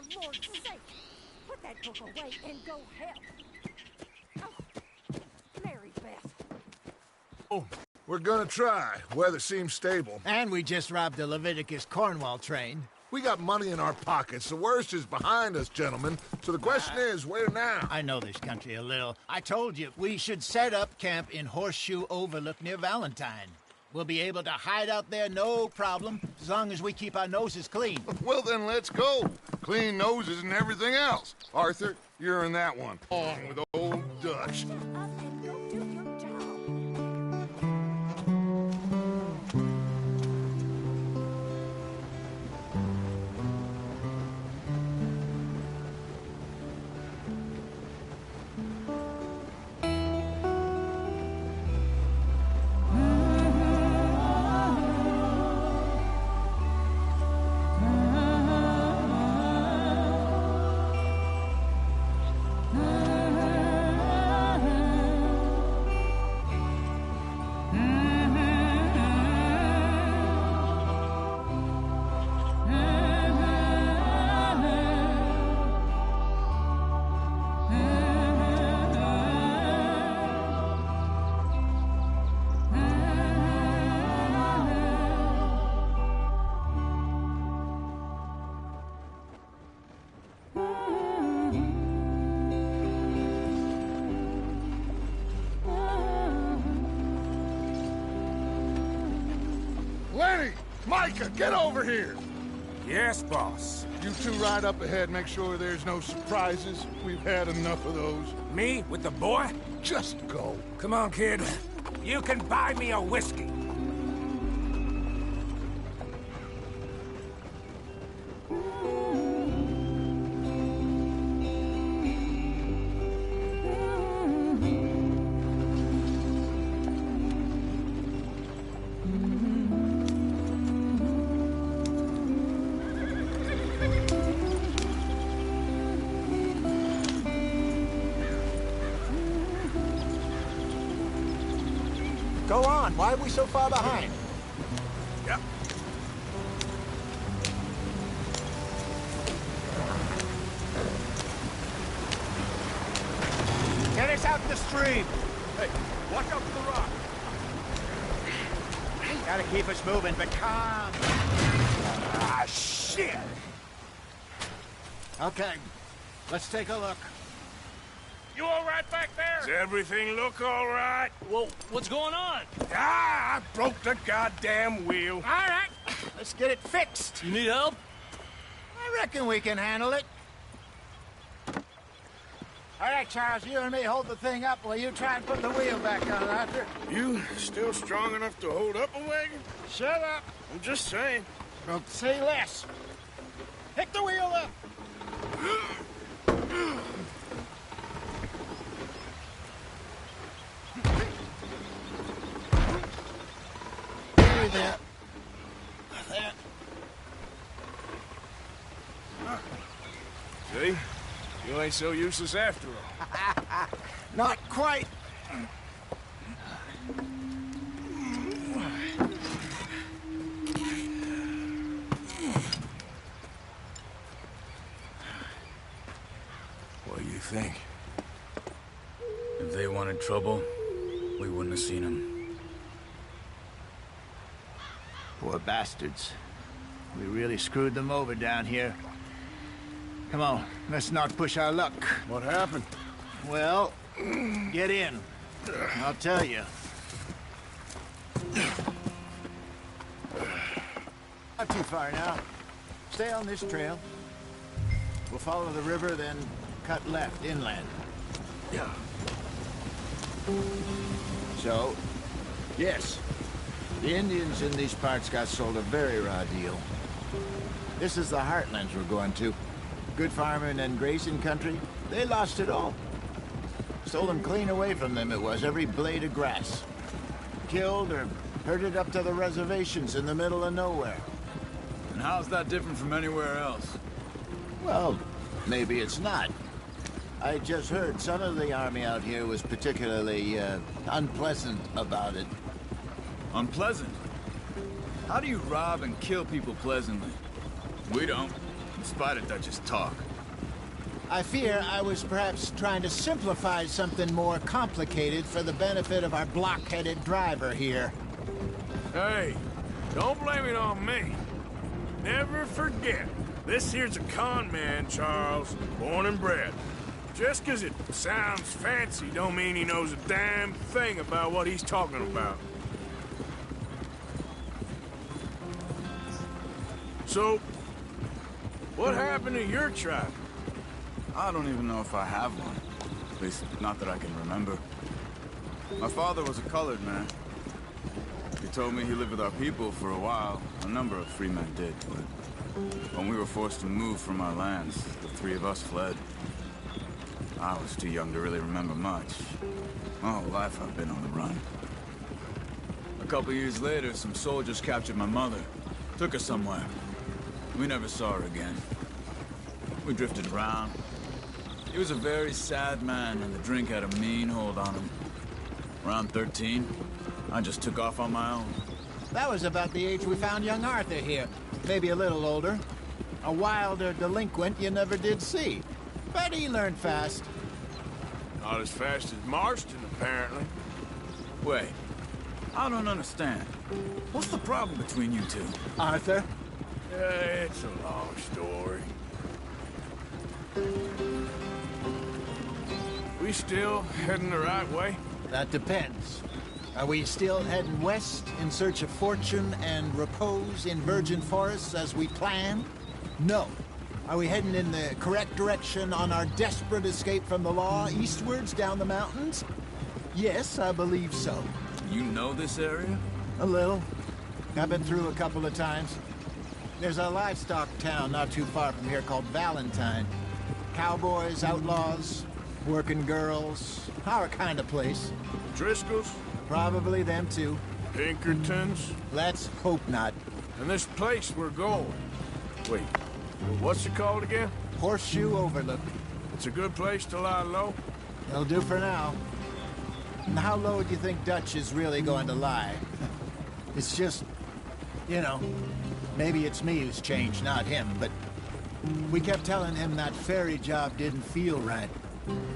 For Lord's sake, put that book away and go help. Oh, Mary Beth. Oh, we're gonna try. Weather seems stable. And we just robbed the Leviticus Cornwall train. We got money in our pockets. The worst is behind us, gentlemen. So the question is, where now? I know this country a little. I told you, we should set up camp in Horseshoe Overlook near Valentine. We'll be able to hide out there, no problem, as long as we keep our noses clean. Well, then let's go. Clean noses and everything else. Arthur, you're in that one. Along with old Dutch. Shut up and go do your job. Lenny! Micah, get over here! Yes, boss. You two ride up ahead, make sure there's no surprises. We've had enough of those. Me with the boy? Just go. Come on, kid. You can buy me a whiskey. Go on, why are we so far behind? Yep. Get us out the stream! Hey, watch out for the rock. Gotta keep us moving, but calm. Ah, shit! Okay, let's take a look. You all right back there? Does everything look all right? Well, what's going on? Ah, I broke the goddamn wheel. All right, let's get it fixed. You need help? I reckon we can handle it. All right, Charles, you and me hold the thing up while you try and put the wheel back on, Arthur. You still strong enough to hold up a wagon? Shut up. I'm just saying. Don't say less. Pick the wheel up. There. There. See? You ain't so useless after all. Not quite. What do you think? If they wanted trouble, we wouldn't have seen them. Poor bastards. We really screwed them over down here. Come on, let's not push our luck. What happened? Well, get in. I'll tell you. Not too far now. Stay on this trail. We'll follow the river, then cut left inland. Yeah. So, yes, the Indians in these parts got sold a very raw deal. This is the heartlands we're going to. Good farming and grazing country, they lost it all. Stolen clean away from them it was, every blade of grass. Killed or herded up to the reservations in the middle of nowhere. And how's that different from anywhere else? Well, maybe it's not. I just heard some of the army out here was particularly, unpleasant about it. Unpleasant? How do you rob and kill people pleasantly? We don't. Spider Dutch's talk. I fear I was perhaps trying to simplify something more complicated for the benefit of our block-headed driver here. Hey, don't blame it on me. Never forget, this here's a con man, Charles, born and bred. Just 'cause it sounds fancy don't mean he knows a damn thing about what he's talking about. So, what happened to your tribe? I don't even know if I have one. At least, not that I can remember. My father was a colored man. He told me he lived with our people for a while. A number of free men did, but when we were forced to move from our lands, the three of us fled. I was too young to really remember much. My whole life I've been on the run. A couple years later, some soldiers captured my mother. Took her somewhere. We never saw her again. We drifted around. He was a very sad man, and the drink had a mean hold on him. Around 13, I just took off on my own. That was about the age we found young Arthur here. Maybe a little older. A wilder delinquent you never did see. But he learned fast. Not as fast as Marston, apparently. Wait, I don't understand. What's the problem between you two? Arthur? It's a long story. We still heading the right way? That depends. Are we still heading west in search of fortune and repose in virgin forests as we planned? No. Are we heading in the correct direction on our desperate escape from the law eastwards down the mountains? Yes, I believe so. You know this area? A little. I've been through a couple of times. There's a livestock town not too far from here called Valentine. Cowboys, outlaws, working girls, our kind of place. Driscoll's? Probably them too. Pinkertons? Let's hope not. And this place we're going. Wait, what's it called again? Horseshoe Overlook. It's a good place to lie low? It'll do for now. And how low do you think Dutch is really going to lie? It's just, you know, maybe it's me who's changed, not him, but we kept telling him that ferry job didn't feel right.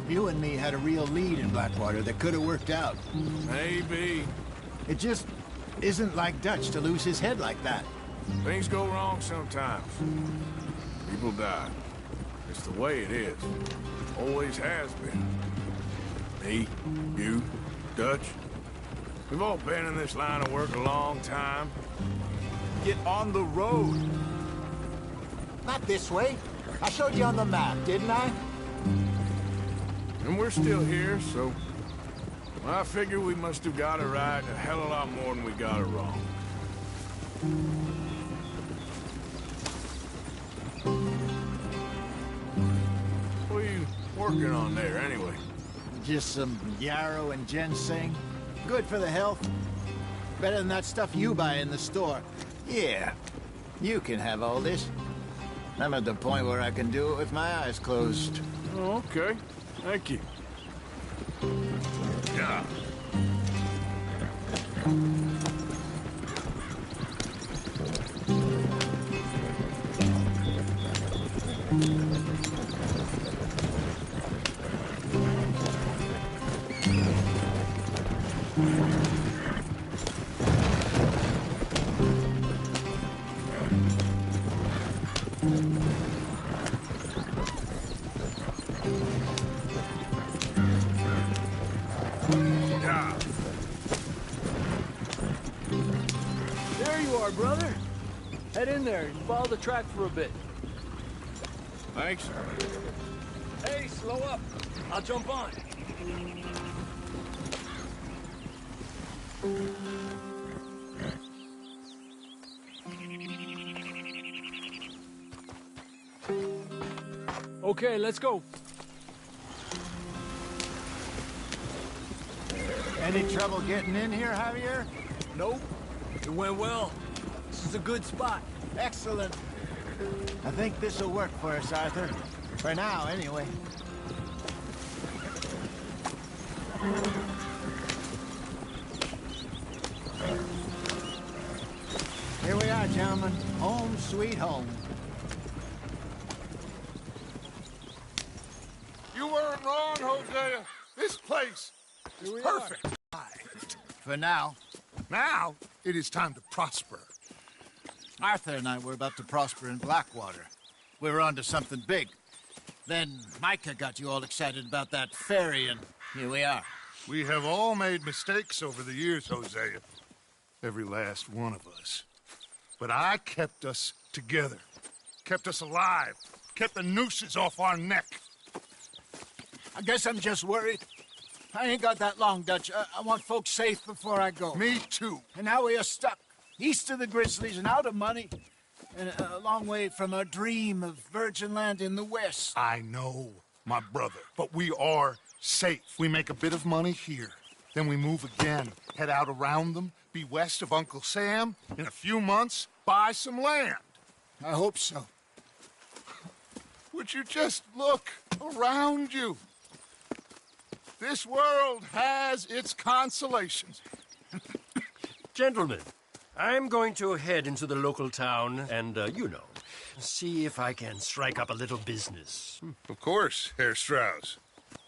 You and me had a real lead in Blackwater that could have worked out. Maybe. It just isn't like Dutch to lose his head like that. Things go wrong sometimes. People die. It's the way it is. Always has been. Me, you, Dutch. We've all been in this line of work a long time. Get on the road! Not this way. I showed you on the map, didn't I? And we're still here, so... I figure we must have got it right a hell of a lot more than we got it wrong. What are you working on there, anyway? Just some yarrow and ginseng. Good for the health. Better than that stuff you buy in the store. Yeah, you can have all this. I'm at the point where I can do it with my eyes closed. Oh, okay. Thank you. Yeah. There you are, brother. Head in there and follow the track for a bit. Thanks. Hey, slow up. I'll jump on. Okay, let's go. Any trouble getting in here, Javier? Nope. It went well. This is a good spot. Excellent. I think this'll work for us, Arthur. For now, anyway. Here we are, gentlemen. Home sweet home. something wrong, Hosea. This place is perfect. For now. Now, it is time to prosper. Arthur and I were about to prosper in Blackwater. We were on to something big. Then Micah got you all excited about that ferry, and here we are. We have all made mistakes over the years, Hosea. Every last one of us. But I kept us together. Kept us alive. Kept the nooses off our neck. I guess I'm just worried. I ain't got that long, Dutch. I want folks safe before I go. Me too. And now we are stuck, east of the Grizzlies and out of money, and a long way from our dream of virgin land in the west. I know, my brother, but we are safe. We make a bit of money here. Then we move again, head out around them, be west of Uncle Sam. In a few months, buy some land. I hope so. Would you just look around you? This world has its consolations. Gentlemen, I'm going to head into the local town and, see if I can strike up a little business. Of course, Herr Strauss.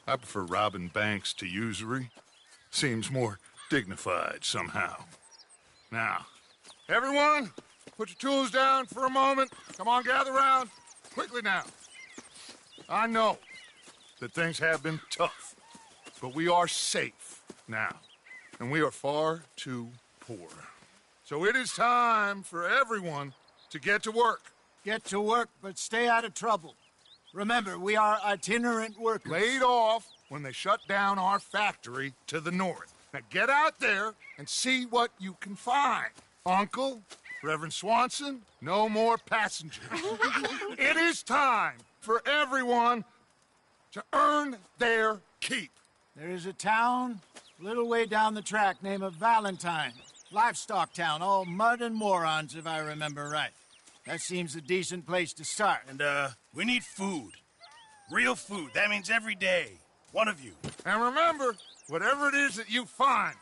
I prefer robbing banks to usury. Seems more dignified somehow. Now, everyone, put your tools down for a moment. Come on, gather round. Quickly now. I know that things have been tough, but we are safe now, and we are far too poor. So it is time for everyone to get to work. Get to work, but stay out of trouble. Remember, we are itinerant workers. Laid off when they shut down our factory to the north. Now get out there and see what you can find. Uncle, Reverend Swanson, no more passengers. It is time for everyone to earn their keep. There is a town a little way down the track named Valentine. Livestock town, all mud and morons, if I remember right. That seems a decent place to start. And, we need food. Real food. That means every day. One of you. And remember, whatever it is that you find,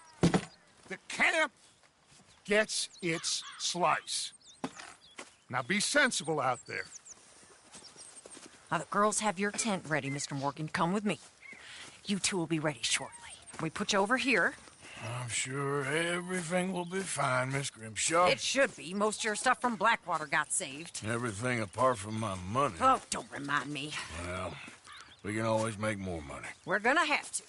the camp gets its slice. Now be sensible out there. Now, the girls have your tent ready, Mr. Morgan. Come with me. You two will be ready shortly. We put you over here. I'm sure everything will be fine, Miss Grimshaw. It should be. Most of your stuff from Blackwater got saved. Everything apart from my money. Oh, don't remind me. Well, we can always make more money. We're gonna have to.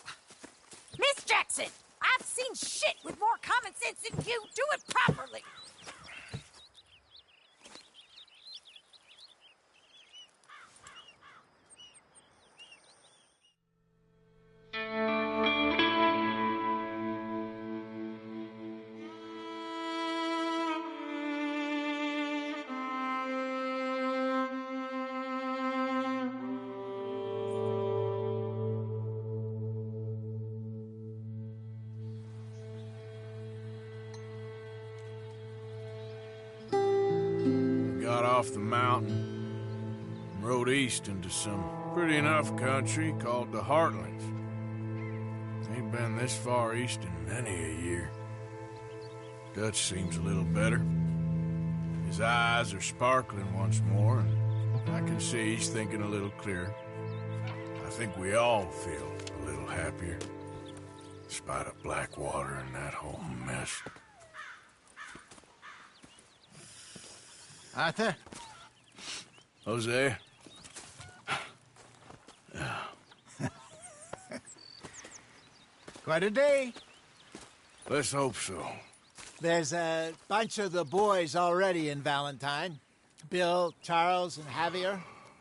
Miss Jackson, I've seen shit with more common sense than you. Do it properly. Off the mountain, rode east into some pretty enough country called the Heartlands. Ain't been this far east in many a year. Dutch seems a little better. His eyes are sparkling once more, and I can see he's thinking a little clearer. I think we all feel a little happier, in spite of Blackwater and that whole mess. Arthur? Jose? Quite a day. Let's hope so. There's a bunch of the boys already in Valentine. Bill, Charles, and Javier.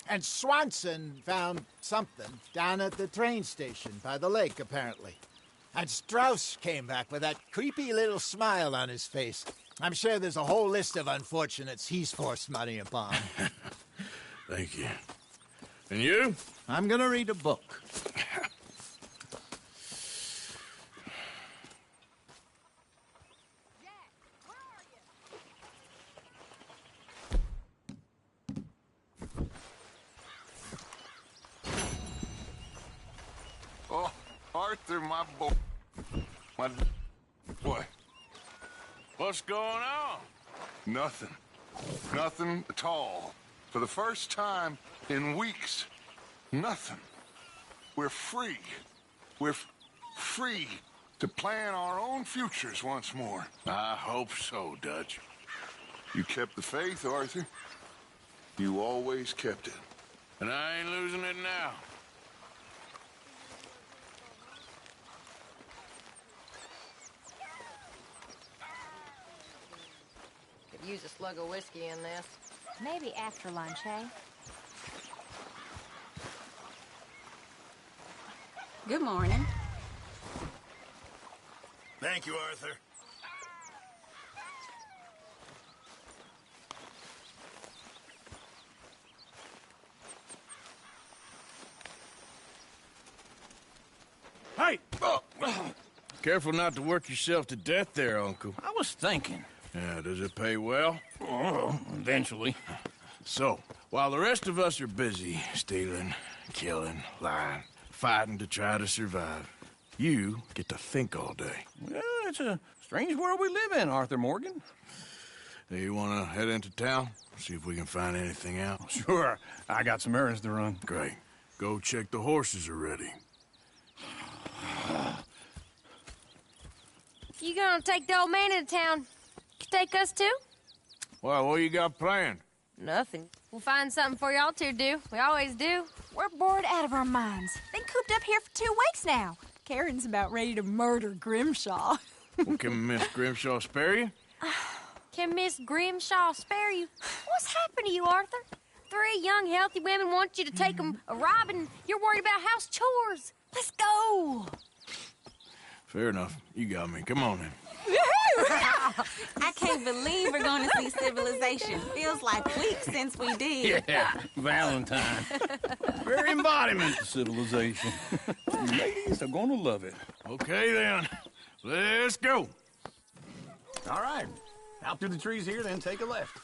And Swanson found something down at the train station by the lake, apparently. And Strauss came back with that creepy little smile on his face. I'm sure there's a whole list of unfortunates he's forced money upon. Thank you. And you? I'm gonna read a book. Oh, Arthur, my boy. My boy. What's going on? Nothing. Nothing at all. For the first time in weeks, nothing. we're free. We're free to plan our own futures once more. I hope so, Dutch. You kept the faith, Arthur. You always kept it. And I ain't losing it now. Could use a slug of whiskey in this. Maybe after lunch, eh? Good morning. Thank you, Arthur. Hey! Careful not to work yourself to death there, Uncle. I was thinking. Yeah, does it pay well? Oh, eventually. So, while the rest of us are busy stealing, killing, lying, fighting to try to survive, you get to think all day. Well, it's a strange world we live in, Arthur Morgan. Hey, you want to head into town? See if we can find anything out? Sure. I got some errands to run. Great. Go check the horses are ready. You gonna take the old man into town? Take us too? Well, what you got planned? Nothing. We'll find something for y'all to do. We always do. We're bored out of our minds. Been cooped up here for 2 weeks now. Karen's about ready to murder Grimshaw. Well, can Miss Grimshaw spare you? Can Miss Grimshaw spare you? What's happened to you, Arthur? 3 young, healthy women want you to take them a robbing. You're worried about house chores. Let's go. Fair enough. You got me. Come on then. I can't believe we're going to see civilization. Feels like weeks since we did. Yeah, Valentine. Very embodiment of civilization. Ladies are gonna love it. Okay then. Let's go. All right. Out through the trees here, then take a left.